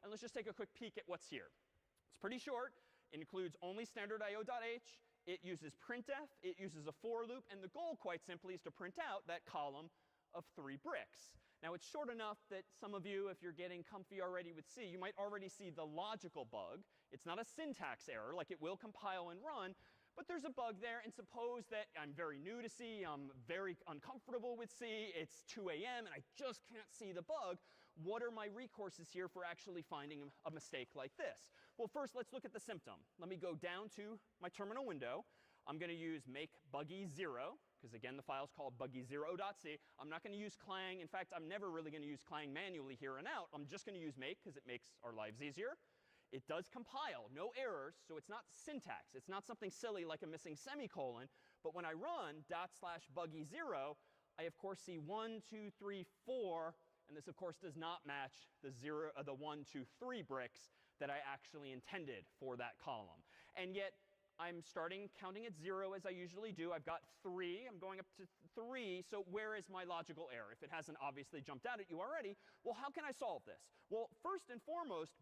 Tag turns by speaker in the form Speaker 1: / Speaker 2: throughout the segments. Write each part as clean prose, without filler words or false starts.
Speaker 1: and let's just take a quick peek at what's here. It's pretty short. It includes only standard io.h. It uses printf. It uses a for loop. And the goal, quite simply, is to print out that column of 3 bricks. Now, it's short enough that some of you, if you're getting comfy already with C, you might already see the logical bug. It's not a syntax error. Like, it will compile and run. But there's a bug there. And suppose that I'm very new to C. I'm very uncomfortable with C. It's 2 a.m. and I just can't see the bug. What are my recourses here for actually finding a mistake like this? Well, first, let's look at the symptom. Let me go down to my terminal window. I'm going to use make buggy0. Because again, the file's called buggy0.c. I'm not going to use clang. In fact, I'm never really going to use clang manually here and out. I'm just going to use make because it makes our lives easier. It does compile, no errors, so it's not syntax. It's not something silly like a missing semicolon. But when I run /buggy0, I of course see 1, 2, 3, 4. And this, of course, does not match the 1, 2, 3 bricks that I actually intended for that column. And yet, I'm starting counting at 0 as I usually do. I've got 3. I'm going up to 3. So where is my logical error? If it hasn't obviously jumped out at you already, well, how can I solve this? Well, first and foremost,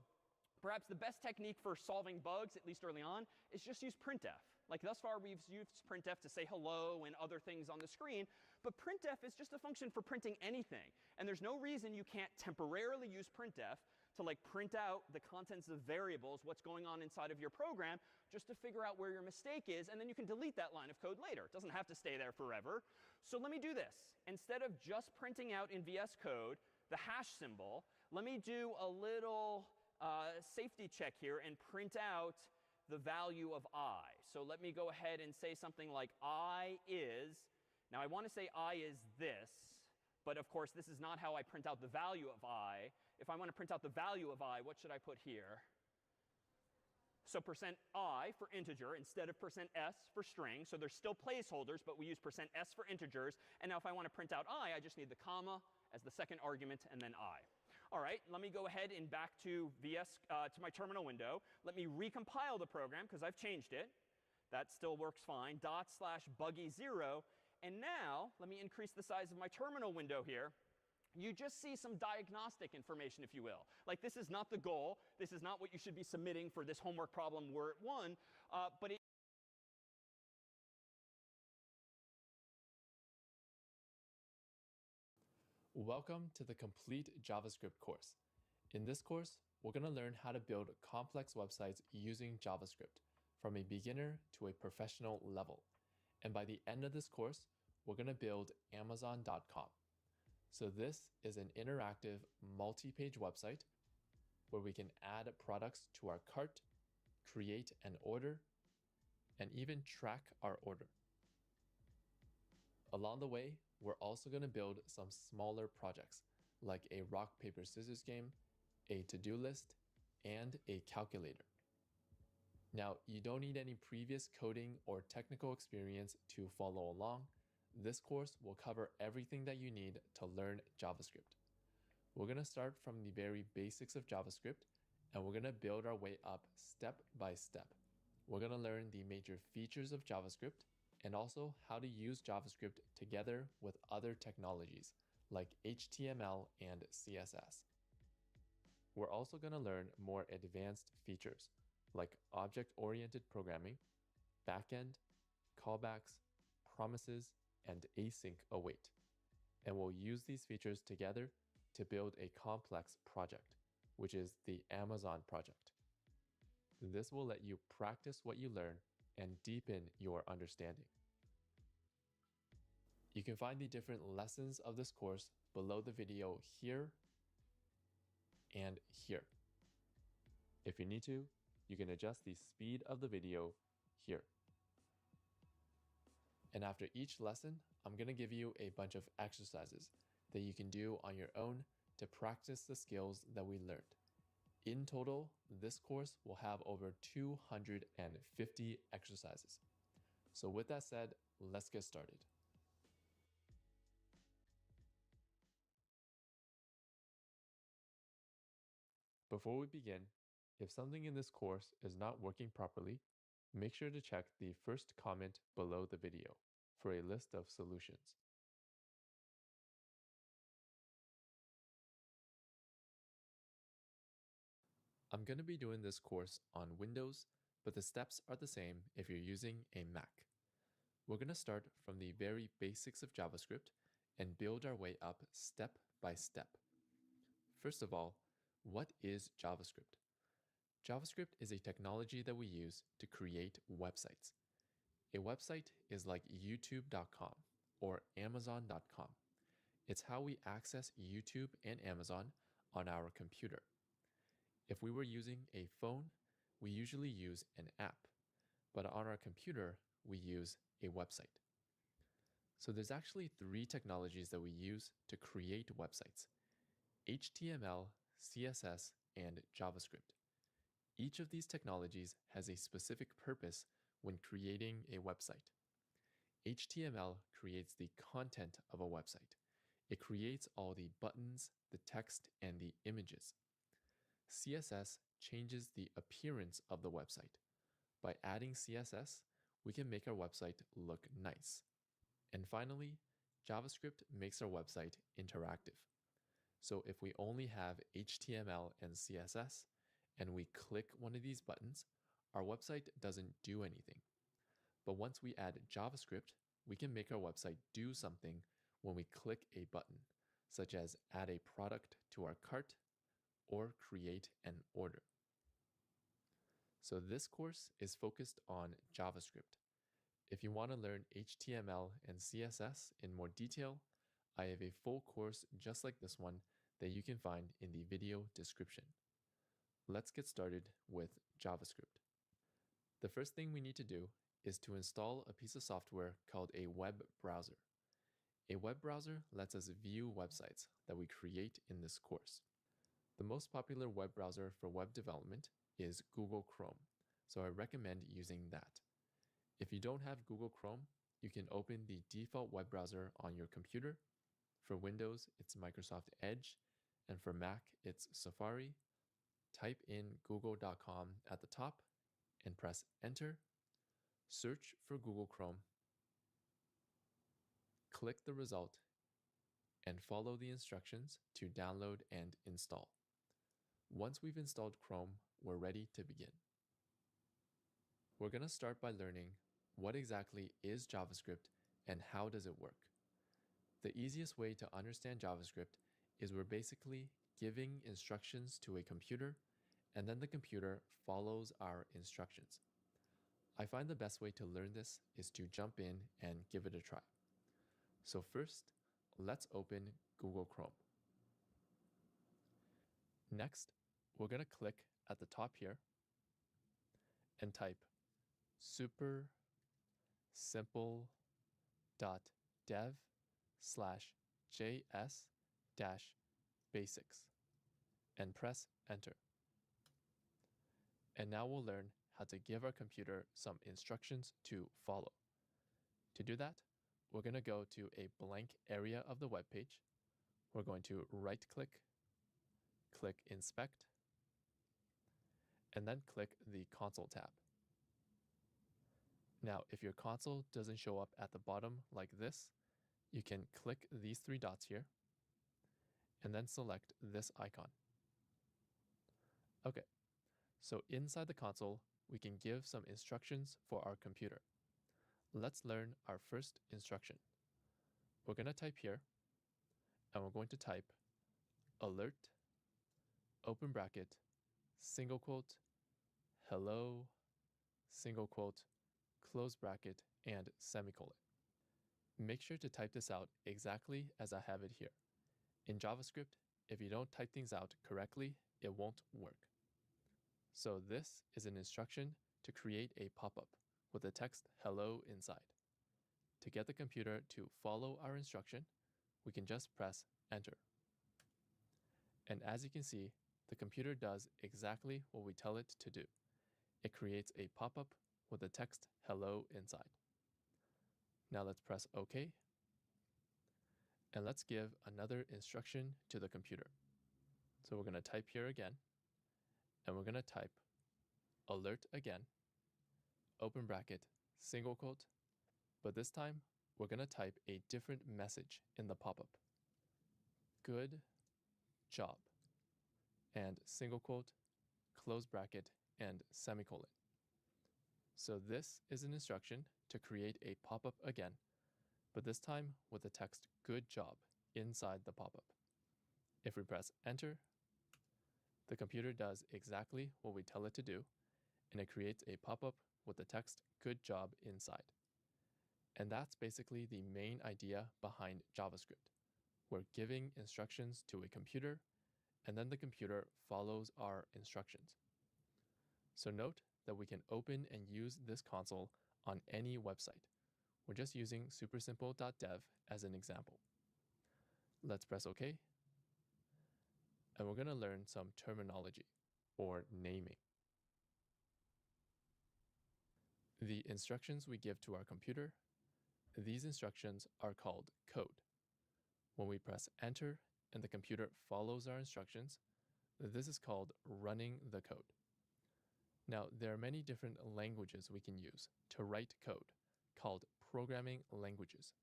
Speaker 1: perhaps the best technique for solving bugs, at least early on, is just use printf. Like thus far, we've used printf to say hello and other things on the screen. But printf is just a function for printing anything. And there's no reason you can't temporarily use printf to like print out the contents of variables, what's going on inside of your program, just to figure out where your mistake is. And then you can delete that line of code later. It doesn't have to stay there forever. So let me do this. Instead of just printing out in VS Code the hash symbol, let me do a little safety check here and print out the value of I. So let me go ahead and say something like I is. Now, I want to say I is this. But of course, this is not how I print out the value of I. If I want to print out the value of I, what should I put here? So %i for integer instead of %s for string. So there's still placeholders, but we use %s for integers. And now if I want to print out I just need the comma as the second argument, and then I. All right, let me go ahead and back to to my terminal window. Let me recompile the program, because I've changed it. That still works fine. /buggy0. And now, let me increase the size of my terminal window here. You just see some diagnostic information, if you will. Like, this is not the goal. This is not what you should be submitting for this homework problem were it one. But it
Speaker 2: Welcome to the complete JavaScript course. In this course, we're going to learn how to build complex websites using JavaScript from a beginner to a professional level. And by the end of this course, we're going to build Amazon.com. So this is an interactive multi-page website where we can add products to our cart, create an order, and even track our order. Along the way, we're also going to build some smaller projects like a rock, paper, scissors game, a to-do list, and a calculator. Now, you don't need any previous coding or technical experience to follow along. This course will cover everything that you need to learn JavaScript. We're going to start from the very basics of JavaScript, and we're going to build our way up step by step. We're going to learn the major features of JavaScript, and also how to use JavaScript together with other technologies like HTML and CSS. We're also going to learn more advanced features like object-oriented programming, backend, callbacks, promises, and async await. And we'll use these features together to build a complex project, which is the Amazon project. This will let you practice what you learn and deepen your understanding. You can find the different lessons of this course below the video here and here. If you need to, you can adjust the speed of the video here. And after each lesson, I'm going to give you a bunch of exercises that you can do on your own to practice the skills that we learned. In total, this course will have over 250 exercises. So with that said, let's get started. Before we begin, if something in this course is not working properly, make sure to check the first comment below the video for a list of solutions. I'm going to be doing this course on Windows, but the steps are the same if you're using a Mac. We're going to start from the very basics of JavaScript and build our way up step by step. First of all, what is JavaScript? JavaScript is a technology that we use to create websites. A website is like YouTube.com or Amazon.com. It's how we access YouTube and Amazon on our computer. If we were using a phone, we usually use an app, but on our computer, we use a website. So there's actually 3 technologies that we use to create websites: HTML, CSS, and JavaScript. Each of these technologies has a specific purpose when creating a website. HTML creates the content of a website. It creates all the buttons, the text, and the images. CSS changes the appearance of the website. By adding CSS, we can make our website look nice. And finally, JavaScript makes our website interactive. So if we only have HTML and CSS, and we click one of these buttons, our website doesn't do anything. But once we add JavaScript, we can make our website do something when we click a button, such as add a product to our cart or create an order. So this course is focused on JavaScript. If you want to learn HTML and CSS in more detail, I have a full course just like this one that you can find in the video description. Let's get started with JavaScript. The first thing we need to do is to install a piece of software called a web browser. A web browser lets us view websites that we create in this course. The most popular web browser for web development is Google Chrome, so I recommend using that. If you don't have Google Chrome, you can open the default web browser on your computer. For Windows, it's Microsoft Edge, and for Mac, it's Safari. Type in google.com at the top and press enter. Search for Google Chrome. Click the result and follow the instructions to download and install. Once we've installed Chrome, we're ready to begin. We're going to start by learning what exactly is JavaScript and how does it work. The easiest way to understand JavaScript is we're basically giving instructions to a computer, and then the computer follows our instructions. I find the best way to learn this is to jump in and give it a try. So first, let's open Google Chrome. Next, we're going to click at the top here and type supersimple.dev/js-basics and press enter. And now we'll learn how to give our computer some instructions to follow. To do that, we're going to go to a blank area of the web page. We're going to right-click, click Inspect, and then click the Console tab. Now, if your console doesn't show up at the bottom like this, you can click these 3 dots here, and then select this icon. Okay, so inside the console, we can give some instructions for our computer. Let's learn our first instruction. We're going to type here, and we're going to type alert, open bracket, single quote, hello, single quote, close bracket, and semicolon. Make sure to type this out exactly as I have it here. In JavaScript, if you don't type things out correctly, it won't work. So this is an instruction to create a pop-up with the text hello inside. To get the computer to follow our instruction, we can just press enter. And as you can see, the computer does exactly what we tell it to do. It creates a pop-up with the text hello inside. Now let's press OK. And let's give another instruction to the computer. So we're going to type here again, and we're going to type alert again, open bracket, single quote, but this time we're going to type a different message in the pop-up. Good job, and single quote, close bracket, and semicolon. So this is an instruction to create a pop-up again, but this time with the text "good job" inside the pop-up. If we press enter, the computer does exactly what we tell it to do, and it creates a pop-up with the text "good job" inside. And that's basically the main idea behind JavaScript. We're giving instructions to a computer, and then the computer follows our instructions. So note that we can open and use this console on any website. We're just using supersimple.dev as an example. Let's press OK. And we're going to learn some terminology, or naming. The instructions we give to our computer, these instructions are called code. When we press enter and the computer follows our instructions, this is called running the code. Now, there are many different languages we can use to write code, called programming languages.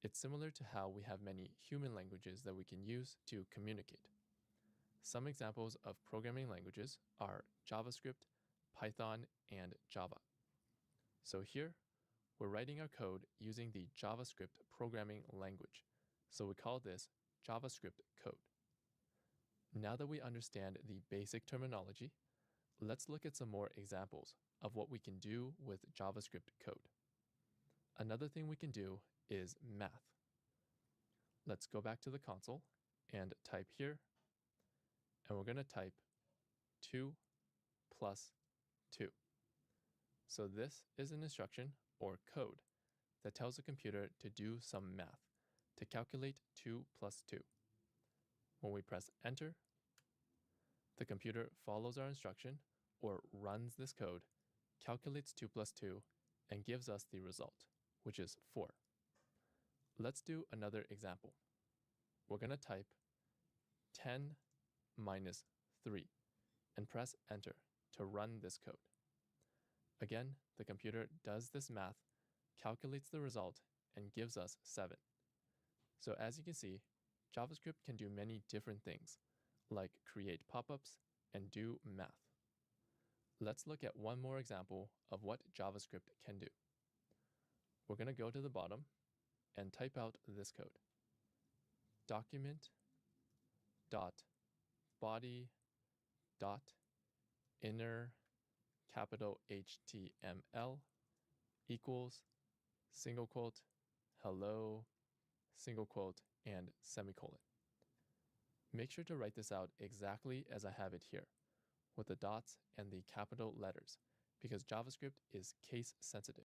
Speaker 2: It's similar to how we have many human languages that we can use to communicate. Some examples of programming languages are JavaScript, Python, and Java. So here, we're writing our code using the JavaScript programming language. So we call this JavaScript code. Now that we understand the basic terminology, let's look at some more examples of what we can do with JavaScript code. Another thing we can do is math. Let's go back to the console and type here, and we're going to type 2 plus 2. So this is an instruction or code that tells the computer to do some math, to calculate 2 plus 2. When we press enter, the computer follows our instruction or runs this code, calculates 2 plus 2, and gives us the result, which is 4. Let's do another example. We're going to type 10 minus 3 and press enter to run this code. Again, the computer does this math, calculates the result, and gives us 7. So as you can see, JavaScript can do many different things, like create pop-ups and do math. Let's look at one more example of what JavaScript can do. We're going to go to the bottom and type out this code. Document dot body dot inner capital HTML equals single quote hello single quote and semicolon. Make sure to write this out exactly as I have it here, with the dots and the capital letters, because JavaScript is case sensitive.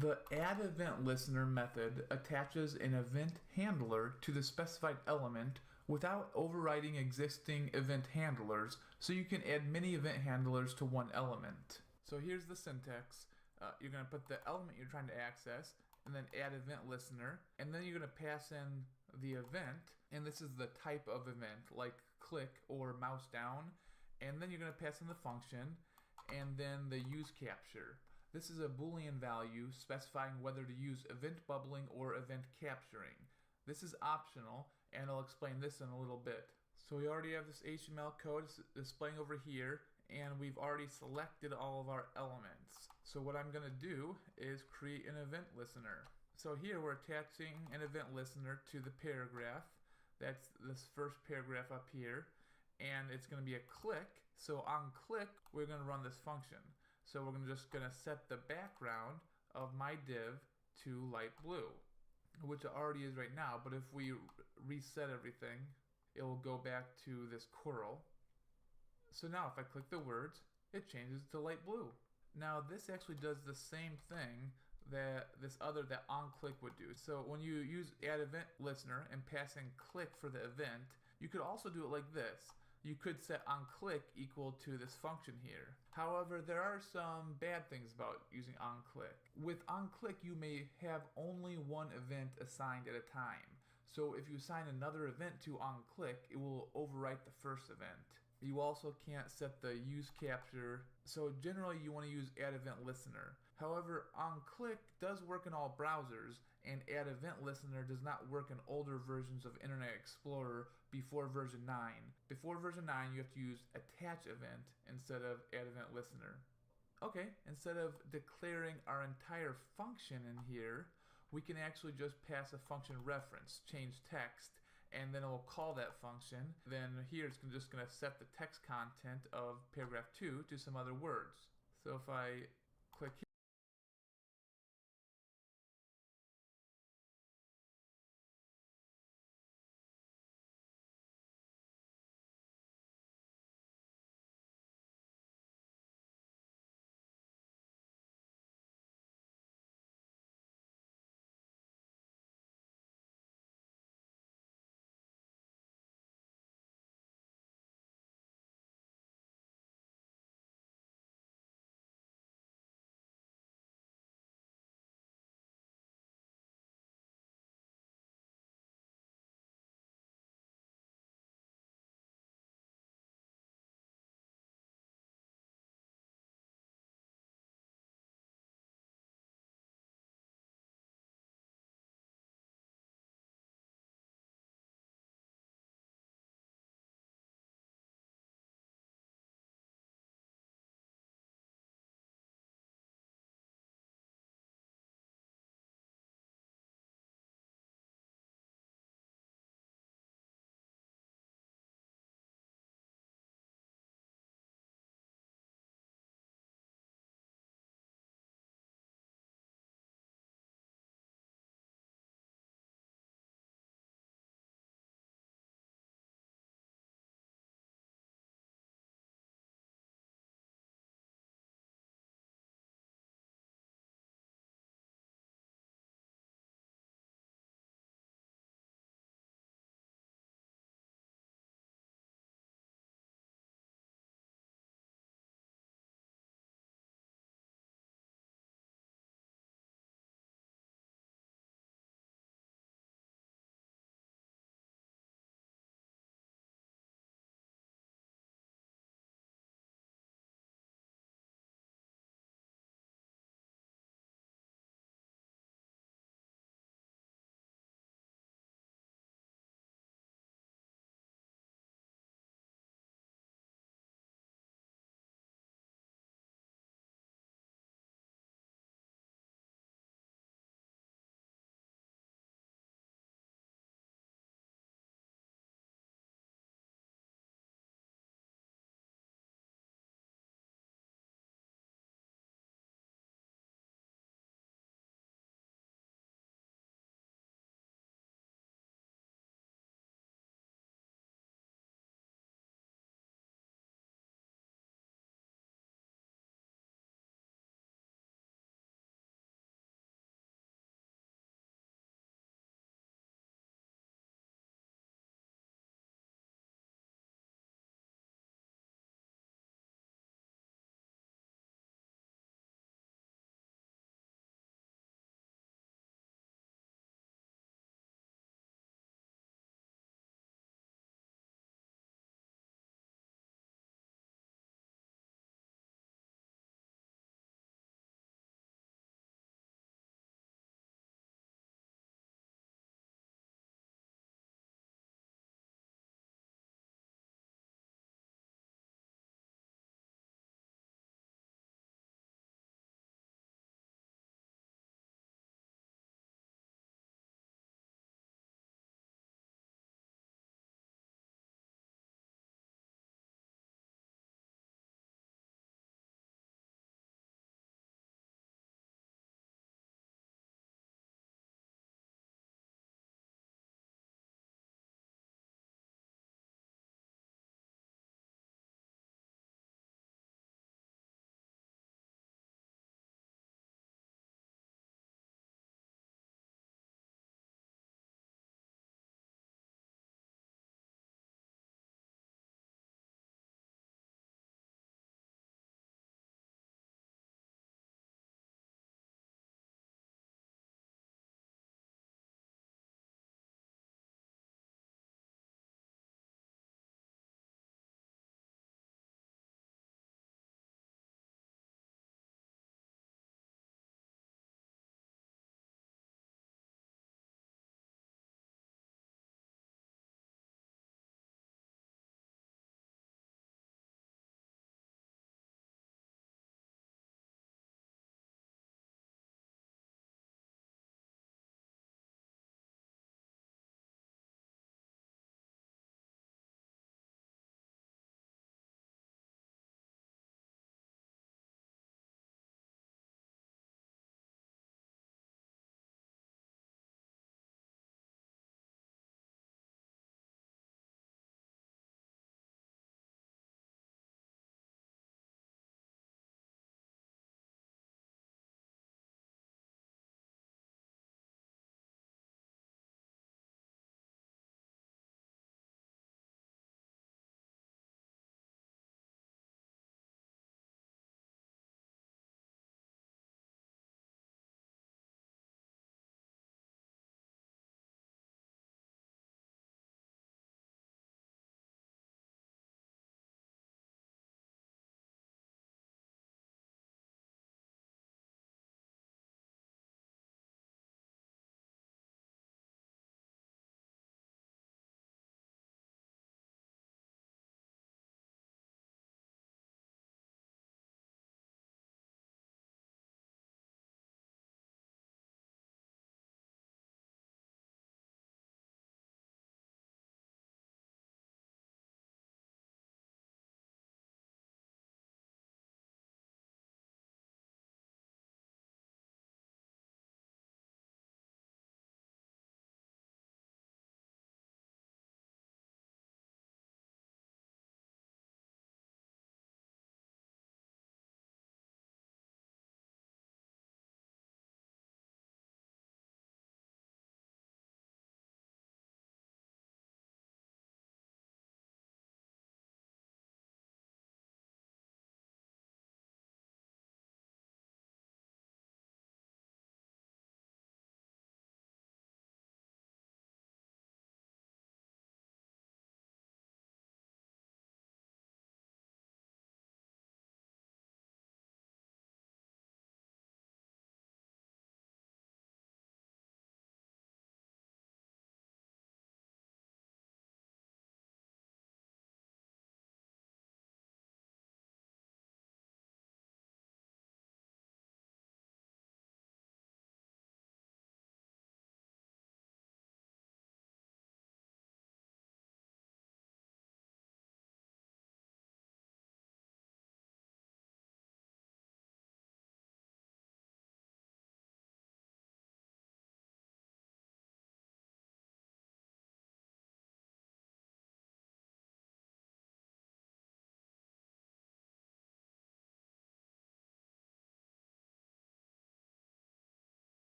Speaker 3: The addEventListener method attaches an event handler to the specified element without overriding existing event handlers, so you can add many event handlers to one element. So here's the syntax. You're going to put the element you're trying to access, and then addEventListener, and then you're going to pass in the event, and this is the type of event, like click or mouse down, and then you're going to pass in the function, and then the useCapture. This is a Boolean value specifying whether to use event bubbling or event capturing. This is optional, and I'll explain this in a little bit. So we already have this HTML code displaying over here, and we've already selected all of our elements. So what I'm going to do is create an event listener. So here we're attaching an event listener to the paragraph. That's this first paragraph up here, and it's going to be a click. So on click, we're going to run this function. So we're just going to set the background of my div to light blue, which it already is right now, but if we reset everything, it will go back to this coral. So now if I click the words, it changes to light blue. Now this actually does the same thing that onClick would do. So when you use addEventListener and pass in click for the event, you could also do it like this. You could set onClick equal to this function here. However, there are some bad things about using onClick. With onClick, you may have only one event assigned at a time. So if you assign another event to onClick, it will overwrite the first event. You also can't set the useCapture, so generally you want to use addEventListener. However, onClick does work in all browsers, and addEventListener does not work in older versions of Internet Explorer before version 9. Before version 9, you have to use attachEvent instead of addEventListener. Okay, instead of declaring our entire function in here, we can actually just pass a function reference, change text, and then it will call that function. Then here it's just going to set the text content of paragraph 2 to some other words. So if I click here,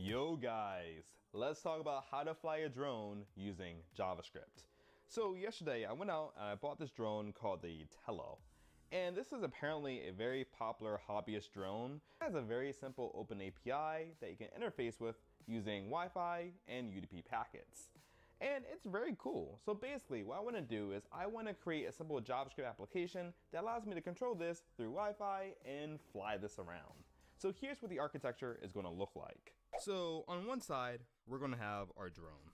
Speaker 4: Yo guys, let's talk about how to fly a drone using JavaScript. So yesterday I went out and I bought this drone called the Tello. And this is apparently a very popular hobbyist drone. It has a very simple open API that you can interface with using Wi-Fi and UDP packets. And it's very cool. So basically what I want to do is I want to create a simple JavaScript application that allows me to control this through Wi-Fi and fly this around. So here's what the architecture is going to look like. So on one side, we're going to have our drone.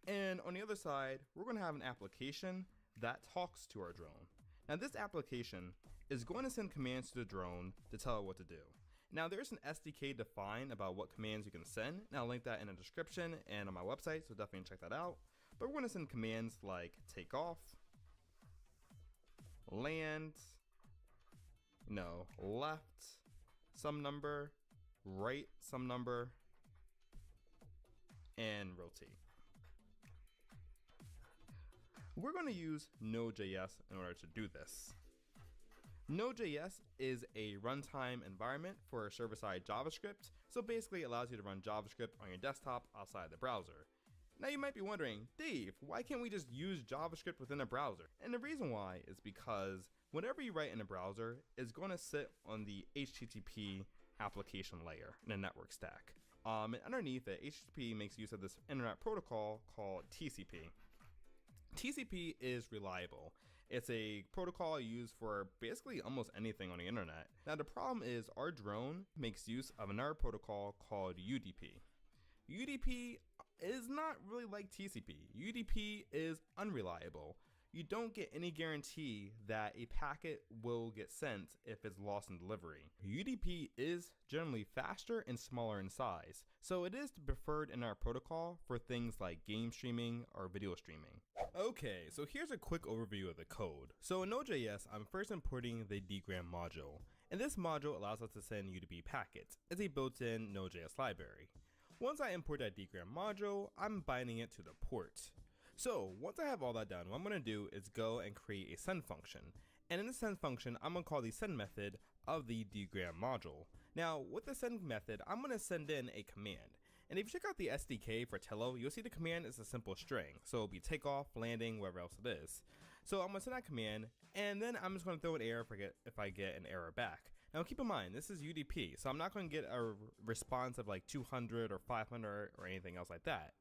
Speaker 4: And on the other side, we're going to have an application that talks to our drone. Now this application is going to send commands to the drone to tell it what to do. Now there's an SDK defined about what commands you can send, and I'll link that in the description and on my website, so definitely check that out. But we're going to send commands like take off, land, left some number, right some number, and rotate. We're going to use Node.js in order to do this. Node.js is a runtime environment for server-side JavaScript, so basically it allows you to run JavaScript on your desktop outside the browser. Now you might be wondering, Dave, why can't we just use JavaScript within a browser? And the reason why is because whatever you write in a browser is going to sit on the HTTP application layer in a network stack. And underneath it, HTTP makes use of this internet protocol called TCP. TCP is reliable. It's a protocol used for basically almost anything on the internet. Now the problem is our drone makes use of another protocol called UDP. UDP is not really like TCP. UDP is unreliable. You don't get any guarantee that a packet will get sent if it's lost in delivery. UDP is generally faster and smaller in size, so it is preferred in our protocol for things like game streaming or video streaming. Okay, so here's a quick overview of the code. So in Node.js, I'm first importing the dgram module, and this module allows us to send UDP packets. It's a built-in Node.js library. Once I import that dgram module, I'm binding it to the port. So once I have all that done, what I'm going to do is go and create a send function. And in the send function, I'm going to call the send method of the dgram module. Now with the send method, I'm going to send in a command. And if you check out the SDK for Tello, you'll see the command is a simple string. So it'll be takeoff, landing, wherever else it is. So I'm going to send that command, and then I'm just going to throw an error if I get an error back. Now keep in mind, this is UDP, so I'm not going to get a response of like 200 or 500 or anything else like that.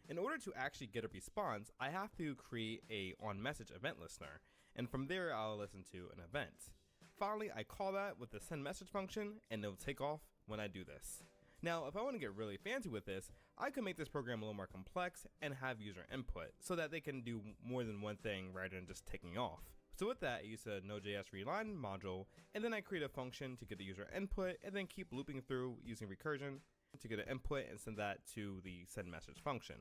Speaker 4: In order to actually get a response, I have to create a onMessage event listener, and from there I'll listen to an event. Finally, I call that with the send message function, and it'll take off when I do this. Now, if I want to get really fancy with this, I can make this program a little more complex and have user input so that they can do more than one thing rather than just taking off. So with that, I use a Node.js reline module, and then I create a function to get the user input, and then keep looping through using recursion to get an input and send that to the send message function.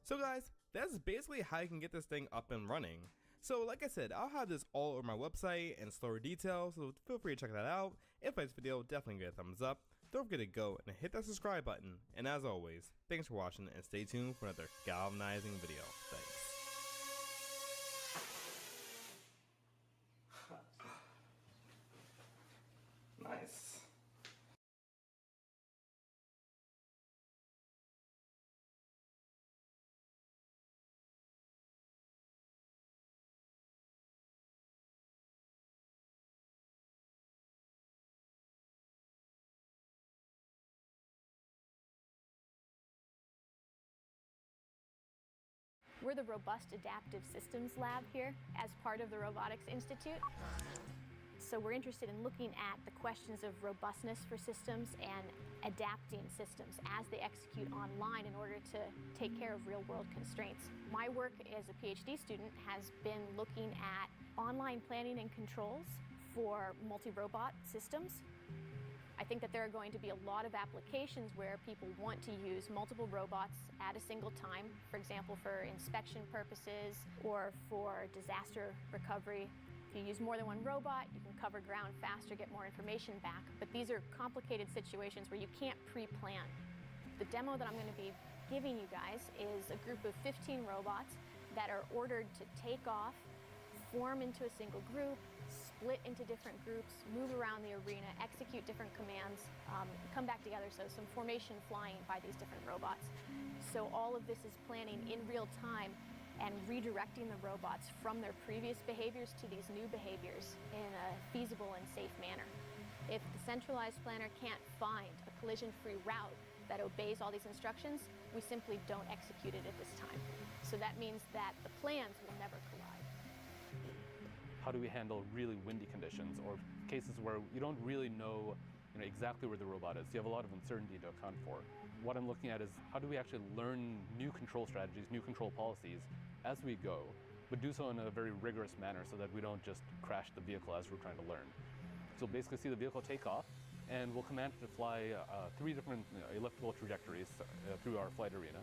Speaker 4: So guys, that's basically how you can get this thing up and running. So like I said, I'll have this all over my website in slower detail, so feel free to check that out. If you like this video, definitely give it a thumbs up. Don't forget to go and hit that subscribe button. And as always, thanks for watching and stay tuned for another galvanizing video. Thanks. Nice.
Speaker 5: We're the Robust Adaptive Systems Lab here as part of the Robotics Institute. So we're interested in looking at the questions of robustness for systems and adapting systems as they execute online in order to take care of real-world constraints. My work as a PhD student has been looking at online planning and controls for multi-robot systems. I think that there are going to be a lot of applications where people want to use multiple robots at a single time, for example, for inspection purposes or for disaster recovery. If you use more than one robot, you can cover ground faster, get more information back. But these are complicated situations where you can't pre-plan. The demo that I'm going to be giving you guys is a group of 15 robots that are ordered to take off, form into a single group, split into different groups, move around the arena, execute different commands, come back together. So some formation flying by these different robots. So all of this is planning in real time and redirecting the robots from their previous behaviors to these new behaviors in a feasible and safe manner. If the centralized planner can't find a collision-free route that obeys all these instructions, we simply don't execute it at this time. So that means that the plans will never collide.
Speaker 6: How do we handle really windy conditions or cases where you don't really know, exactly where the robot is? You have a lot of uncertainty to account for. What I'm looking at is how do we actually learn new control strategies, new control policies as we go, but do so in a very rigorous manner so that we don't just crash the vehicle as we're trying to learn. So basically see the vehicle take off, and we'll command it to fly 3 different elliptical trajectories through our flight arena.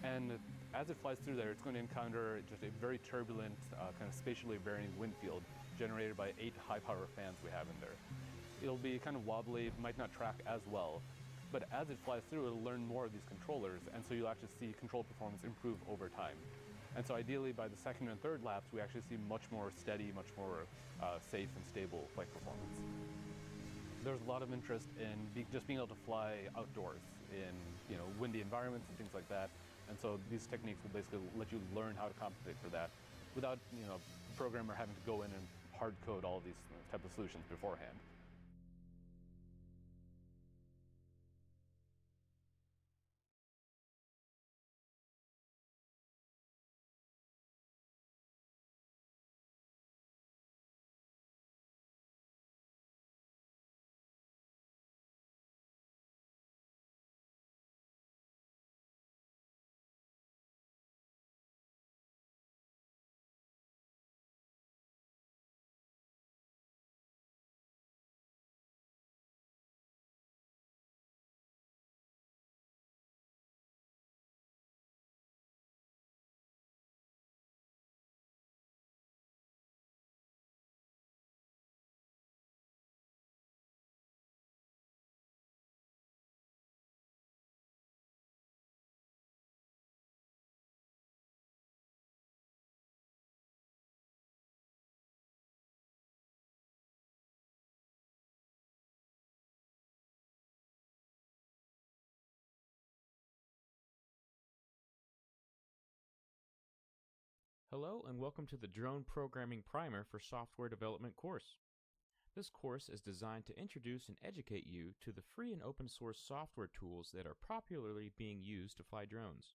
Speaker 6: And as it flies through there, it's going to encounter just a very turbulent, kind of spatially varying wind field generated by 8 high-power fans we have in there. It'll be kind of wobbly, might not track as well, but as it flies through, it'll learn more of these controllers, and so you'll actually see control performance improve over time. And so ideally, by the second and third laps, we actually see much more steady, much more safe and stable flight performance. There's a lot of interest in just being able to fly outdoors in windy environments and things like that. And so these techniques will basically let you learn how to compensate for that without a programmer having to go in and hard code all these type of solutions beforehand.
Speaker 7: Hello and welcome to the Drone Programming Primer for Software Development course. This course is designed to introduce and educate you to the free and open source software tools that are popularly being used to fly drones.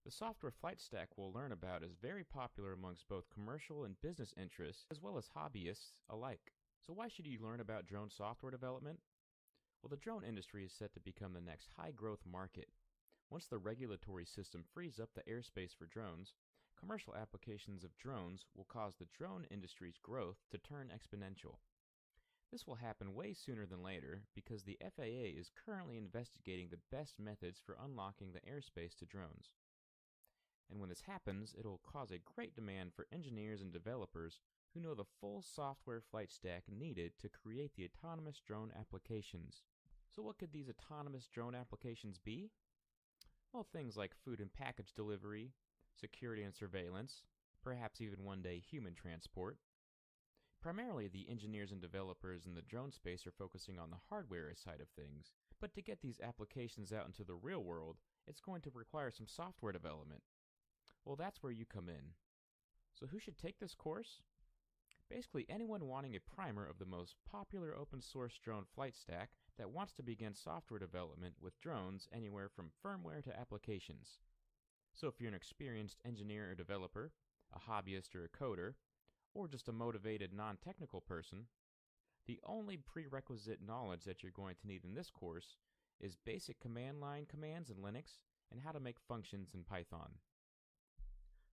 Speaker 7: The software flight stack we'll learn about is very popular amongst both commercial and business interests as well as hobbyists alike. So why should you learn about drone software development? Well, the drone industry is set to become the next high-growth market. Once the regulatory system frees up the airspace for drones, commercial applications of drones will cause the drone industry's growth to turn exponential. This will happen way sooner than later because the FAA is currently investigating the best methods for unlocking the airspace to drones. And when this happens, it'll cause a great demand for engineers and developers who know the full software flight stack needed to create the autonomous drone applications. So what could these autonomous drone applications be? Well, things like food and package delivery, security and surveillance, perhaps even one day human transport. Primarily, the engineers and developers in the drone space are focusing on the hardware side of things, but to get these applications out into the real world, it's going to require some software development. Well, that's where you come in. So who should take this course? Basically, anyone wanting a primer of the most popular open source drone flight stack that wants to begin software development with drones anywhere from firmware to applications. So if you're an experienced engineer or developer, a hobbyist or a coder, or just a motivated non-technical person, the only prerequisite knowledge that you're going to need in this course is basic command line commands in Linux and how to make functions in Python.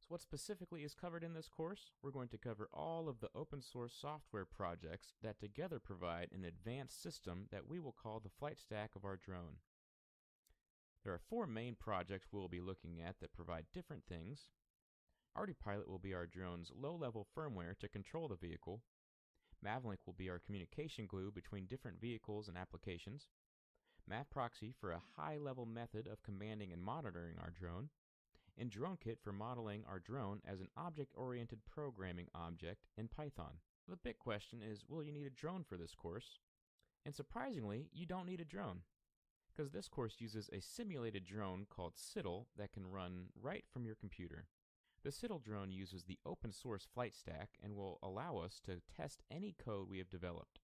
Speaker 7: So what specifically is covered in this course? We're going to cover all of the open source software projects that together provide an advanced system that we will call the flight stack of our drone. There are 4 main projects we'll be looking at that provide different things. ArduPilot will be our drone's low-level firmware to control the vehicle. Mavlink will be our communication glue between different vehicles and applications. MavProxy for a high-level method of commanding and monitoring our drone. And DroneKit for modeling our drone as an object-oriented programming object in Python. The big question is, will you need a drone for this course? And surprisingly, you don't need a drone, because this course uses a simulated drone called Siddle that can run right from your computer. The Siddle drone uses the open source flight stack and will allow us to test any code we have developed.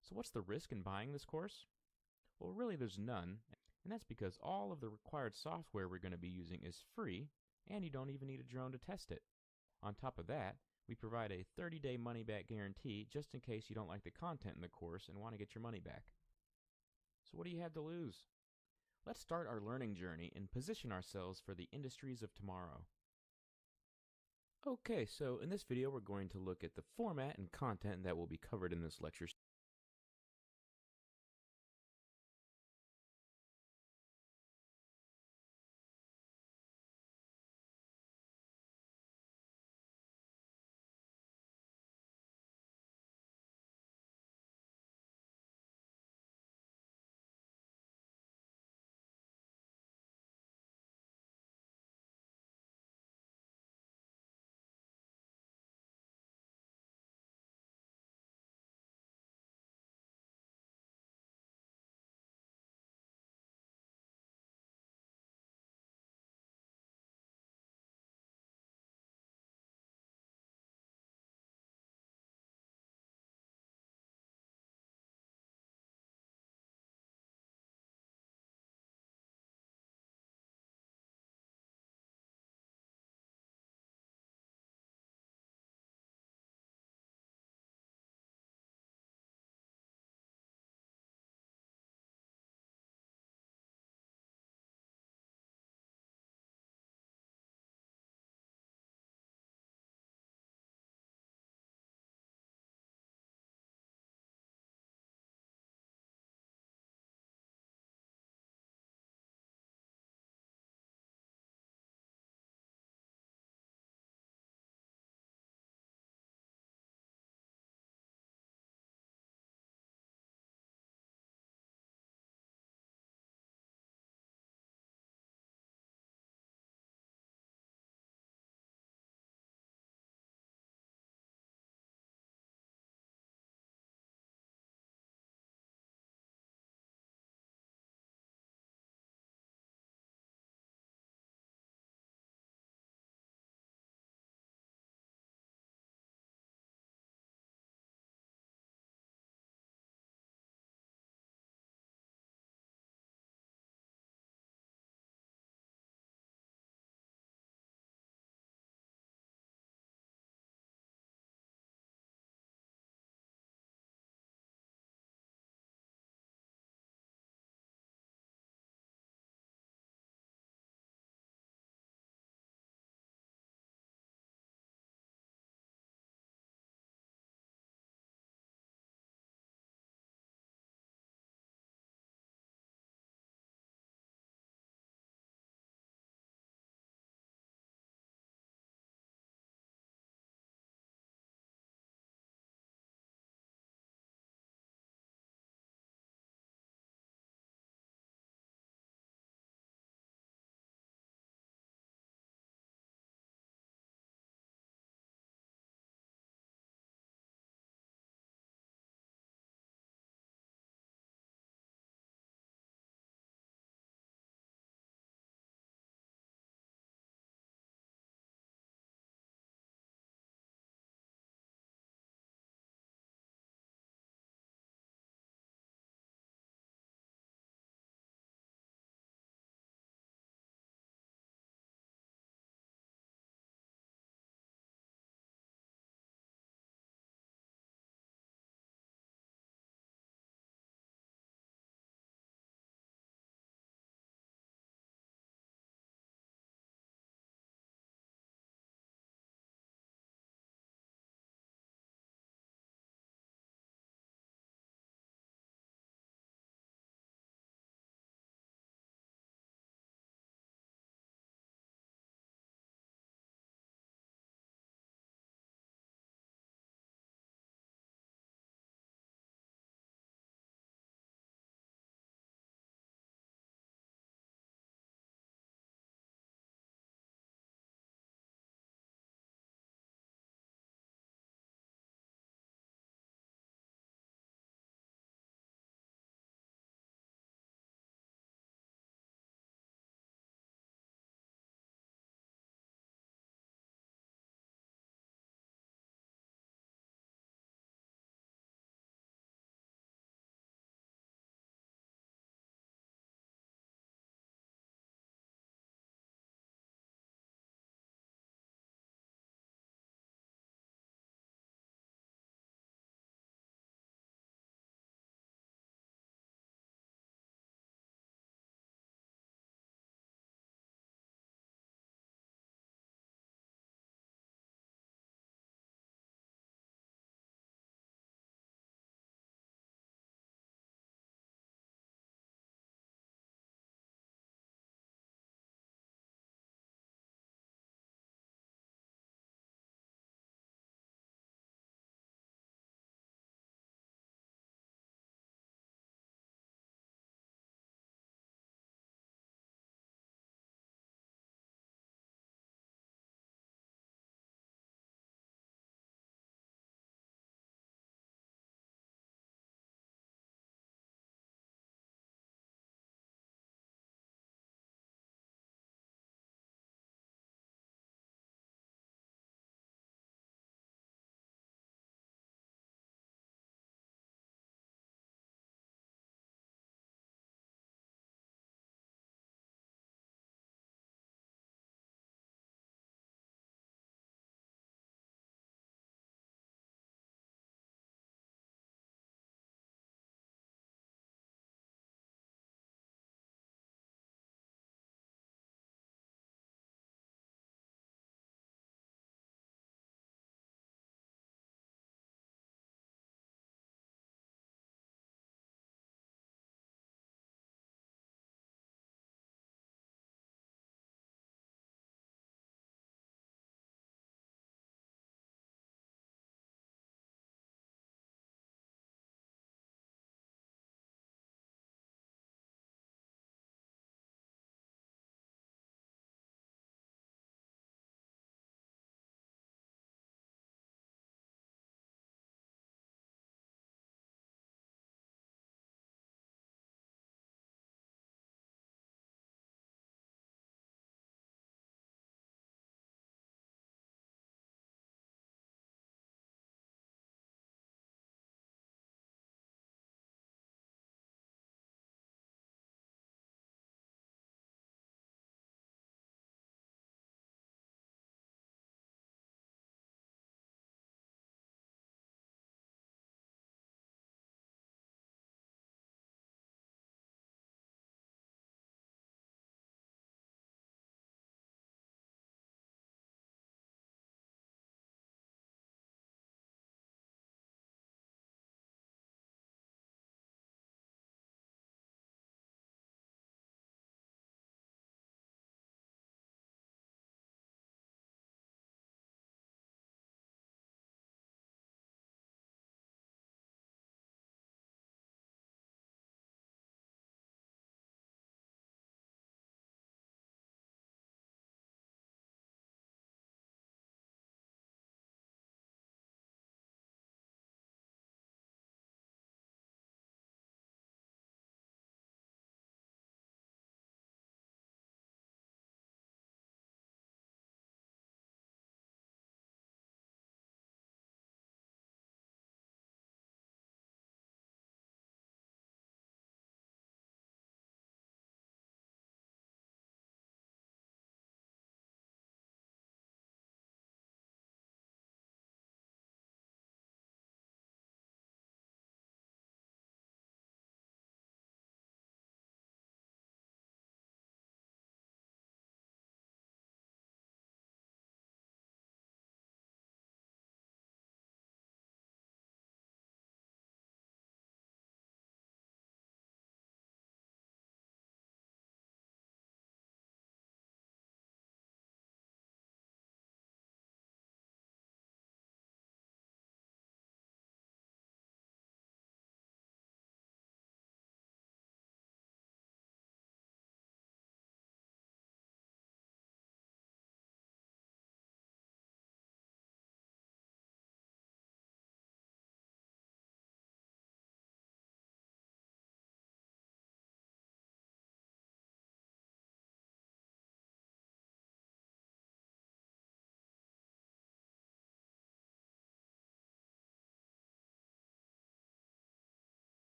Speaker 7: So what's the risk in buying this course? Well, really there's none, and that's because all of the required software we're going to be using is free, and you don't even need a drone to test it. On top of that, we provide a 30-day money-back guarantee just in case you don't like the content in the course and want to get your money back. So what do you have to lose? Let's start our learning journey and position ourselves for the industries of tomorrow. Okay, so in this video we're going to look at the format and content that will be covered in this lecture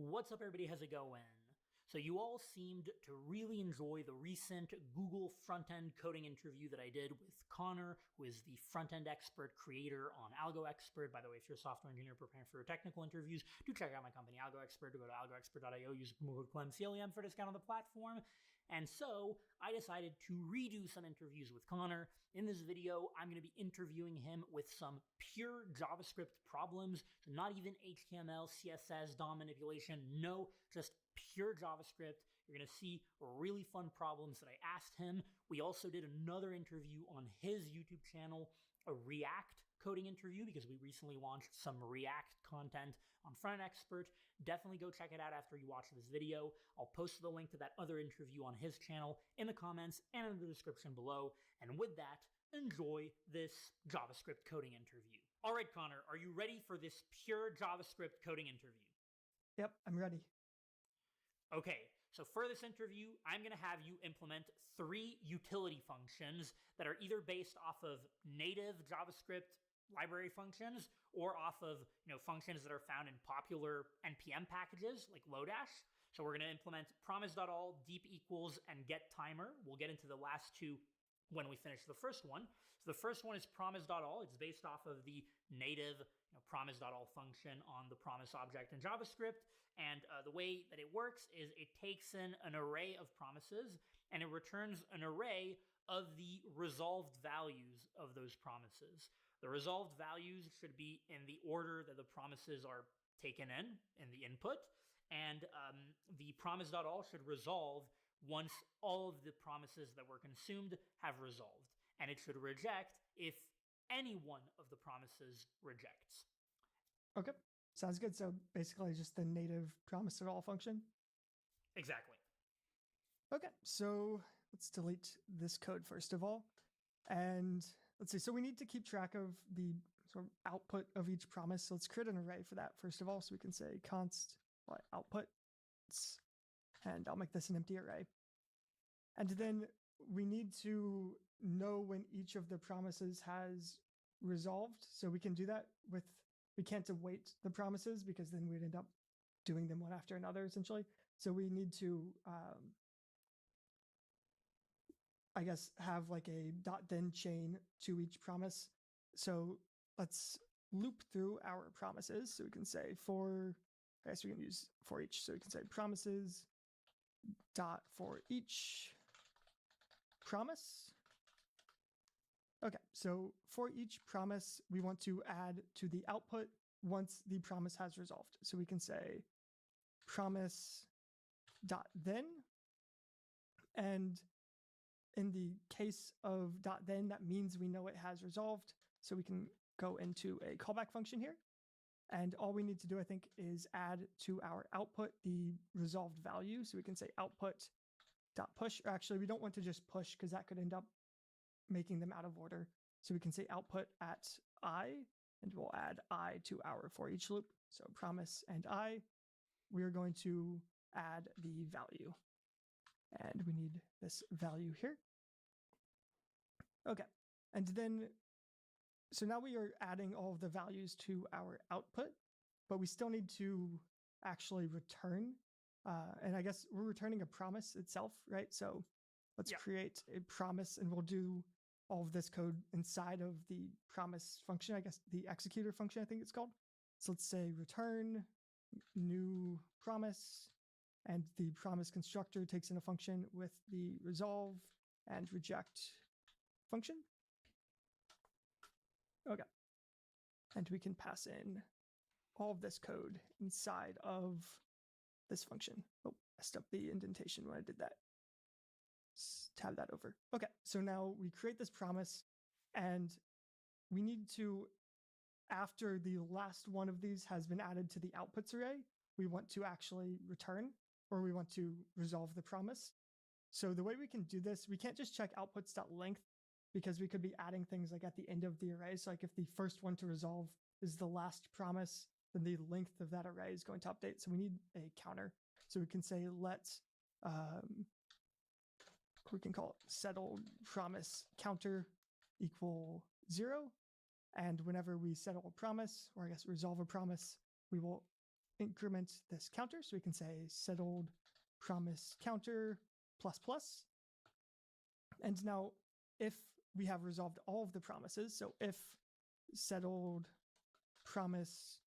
Speaker 8: What's up, everybody? How's it going? So you all seemed to really enjoy the recent Google front-end coding interview that I did with Connor, who is the front-end expert creator on AlgoExpert. By the way, if you're a software engineer preparing for your technical interviews, do check out my company, AlgoExpert. Go to algoexpert.io, use the promo code CLEM, CLEM, for a discount on the platform. And so I decided to redo some interviews with Connor. In this video, I'm going to be interviewing him with some pure JavaScript problems. So not even HTML, CSS, DOM manipulation. No, just pure JavaScript. You're going to see really fun problems that I asked him. We also did another interview on his YouTube channel, a React coding interview, because we recently launched some React content on Front Expert. Definitely go check it out after you watch this video. I'll post the link to that other interview on his channel in the comments and in the description below. And with that, enjoy this JavaScript coding interview. All right, Connor, are you ready for this pure JavaScript coding interview?
Speaker 9: Yep, I'm ready.
Speaker 8: Okay, so for this interview, I'm going to have you implement 3 utility functions that are either based off of native JavaScript library functions or off of functions that are found in popular NPM packages like Lodash. So we're going to implement promise.all, deep equals, and get timer. We'll get into the last 2 when we finish the first one. So the first one is promise.all. It's based off of the native promise.all function on the promise object in JavaScript. And the way that it works is it takes in an array of promises and it returns an array of the resolved values of those promises. The resolved values should be in the order that the promises are taken in the input. And the promise.all should resolve once all of the promises that were consumed have resolved. And it should reject if any one of the promises rejects.
Speaker 9: Okay, sounds good. So basically just the native promise.all function.
Speaker 8: Exactly.
Speaker 9: Okay, so let's delete this code first of all. And let's see, so we need to keep track of the sort of output of each promise. So let's create an array for that first of all. So we can say const output, and I'll make this an empty array. And then we need to know when each of the promises has resolved. So we can do that with, we can't await the promises because then we'd end up doing them one after another essentially. So we need to, I guess, have like a .then chain to each promise. So let's loop through our promises. So we can say I guess we can use for each. So we can say promises dot for each promise. Okay, so for each promise, we want to add to the output once the promise has resolved. So we can say promise dot then, and in the case of .then, that means we know it has resolved. So we can go into a callback function here. And all we need to do, I think, is add to our output the resolved value. So we can say output.push. Or actually, we don't want to just push because that could end up making them out of order. So we can say output at I, and we'll add I to our for each loop. So promise and I, we are going to add the value. And we need this value here. Okay, and then, so now we are adding all of the values to our output, but we still need to actually return, and I guess we're returning a promise itself, right? So let's create a promise, and we'll do all of this code inside of the promise function, I guess the executor function, I think it's called. So let's say return new promise, and the promise constructor takes in a function with the resolve and reject function. Okay. And we can pass in all of this code inside of this function. Oh, I messed up the indentation when I did that. Let's tab that over. Okay, so now we create this promise, and we need to, after the last one of these has been added to the outputs array, we want to actually return, or we want to resolve the promise. So the way we can do this, we can't just check outputs.length because we could be adding things like at the end of the array. So like if the first one to resolve is the last promise, then the length of that array is going to update. So we need a counter. So we can say let, we can call it settle promise counter equal 0. And whenever we settle a promise, or I guess resolve a promise, we will increment this counter. So we can say settled promise counter plus plus. And now if we have resolved all of the promises, so if settled promise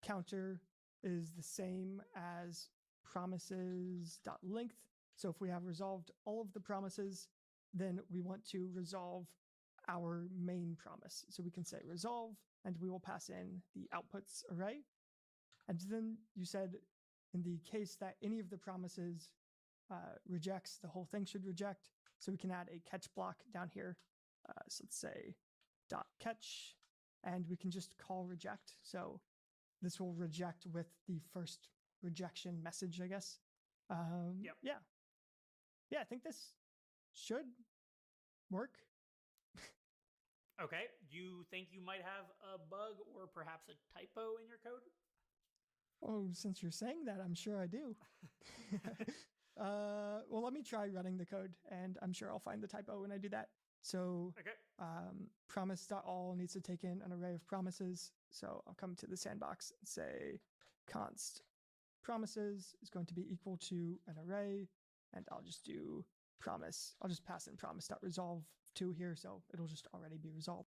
Speaker 9: counter is the same as promises.length, so if we have resolved all of the promises, then we want to resolve our main promise. So we can say resolve, and we will pass in the outputs array. And then you said in the case that any of the promises rejects, the whole thing should reject. So we can add a catch block down here. So let's say dot catch, and we can just call reject. So this will reject with the first rejection message, I guess.
Speaker 8: Yep.
Speaker 9: Yeah, I think this should work.
Speaker 8: Okay. Do you think you might have a bug or perhaps a typo in your code?
Speaker 9: Oh, since you're saying that, I'm sure I do. Well, let me try running the code, and I'm sure I'll find the typo when I do that. So
Speaker 8: Okay.
Speaker 9: Promise.all needs to take in an array of promises. So I'll come to the sandbox and say const promises is going to be equal to an array, and I'll just do promise. I'll just pass in promise.resolve 2 here, so it'll just already be resolved.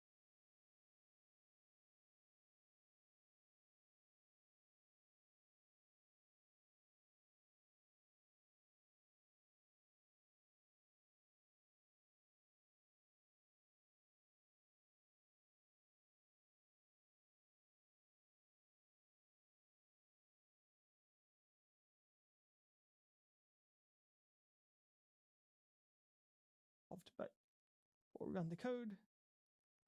Speaker 9: But we'll run the code,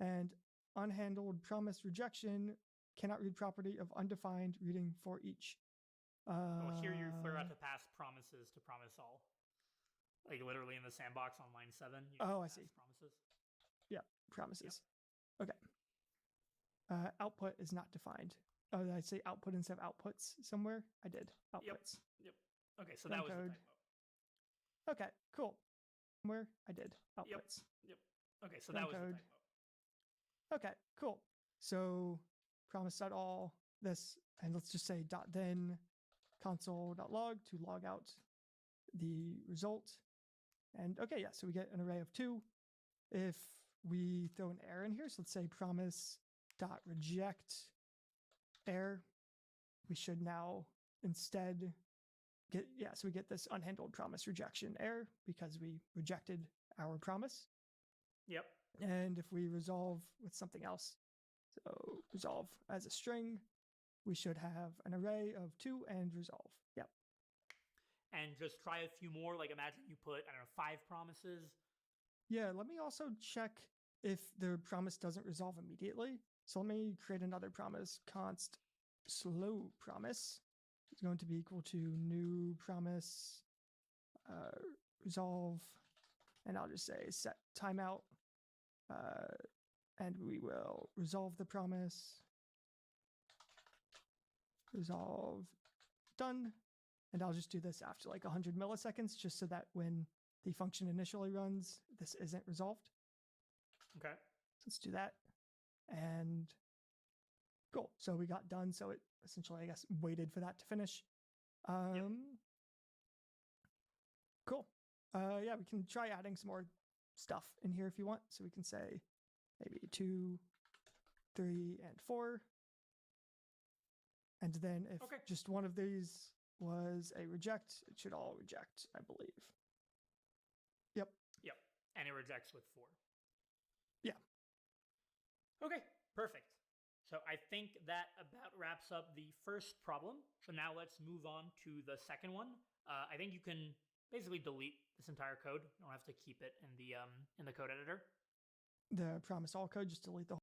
Speaker 9: and unhandled promise rejection cannot read property of undefined reading for each.
Speaker 8: Here you forgot to pass promises to promise all. Like literally in the sandbox on line 7.
Speaker 9: I see.
Speaker 8: Promises.
Speaker 9: Yeah, promises. Yep. Okay. Output is not defined. Oh, did I say output instead of outputs somewhere? I did. Outputs.
Speaker 8: Yep. Okay, so
Speaker 9: Run
Speaker 8: that was
Speaker 9: code.
Speaker 8: the typo.
Speaker 9: Okay, cool. Where I did outputs.
Speaker 8: Yep. Okay, so
Speaker 9: Run
Speaker 8: that was
Speaker 9: code.
Speaker 8: the typo.
Speaker 9: Okay, cool. So promise.all this, and let's just say .then console.log to log out the result. And okay, yeah, so we get an array of 2. If we throw an error in here, so let's say promise.reject error, we should now instead get, so we get this unhandled promise rejection error because we rejected our promise.
Speaker 8: Yep.
Speaker 9: And if we resolve with something else, so resolve as a string, we should have an array of 2 and resolve. Yep.
Speaker 8: And just try a few more. Like imagine you put, I don't know, 5 promises.
Speaker 9: Yeah, let me also check if the promise doesn't resolve immediately. So let me create another promise, const slow promise. It's going to be equal to new promise resolve, and I'll just say set timeout, and we will resolve the promise. Resolve done, and I'll just do this after like 100 milliseconds, just so that when the function initially runs, this isn't resolved.
Speaker 8: Okay.
Speaker 9: Let's do that, and cool. So we got done. So it essentially, I guess, waited for that to finish.
Speaker 8: Yep.
Speaker 9: Cool. Yeah, we can try adding some more stuff in here if you want. So we can say maybe 2, 3, and 4. And then if just one of these was a reject, it should all reject, I believe. Yep.
Speaker 8: Yep. And it rejects with 4.
Speaker 9: Yeah.
Speaker 8: Okay, perfect. So I think that about wraps up the first problem. So now let's move on to the second one. I think you can basically delete this entire code. You don't have to keep it in the code editor.
Speaker 9: The promise all code, just delete the